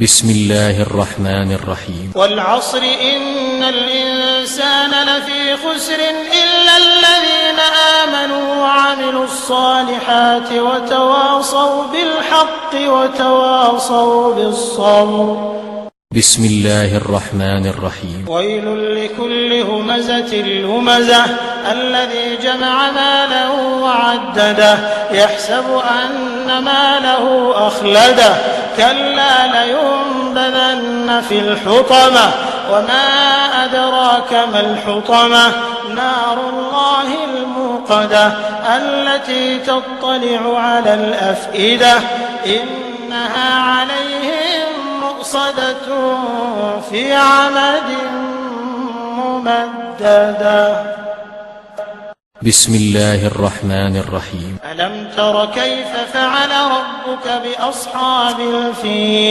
بسم الله الرحمن الرحيم. والعصر إن الإنسان لفي خسر إلا الذين آمنوا وعملوا الصالحات وتواصوا بالحق وتواصوا بالصبر. بسم الله الرحمن الرحيم. ويل لكل همزة لمزة الذي جمع ماله وعدده يحسب أن ماله أخلده كلا لينبذن في الحطمة وما أدراك ما الحطمة نار الله الموقدة التي تطلع على الأفئدة إنها عليهم مؤصدة في عمد ممددة. بسم الله الرحمن الرحيم. ألم تر كيف فعل ربك بأصحاب الفيل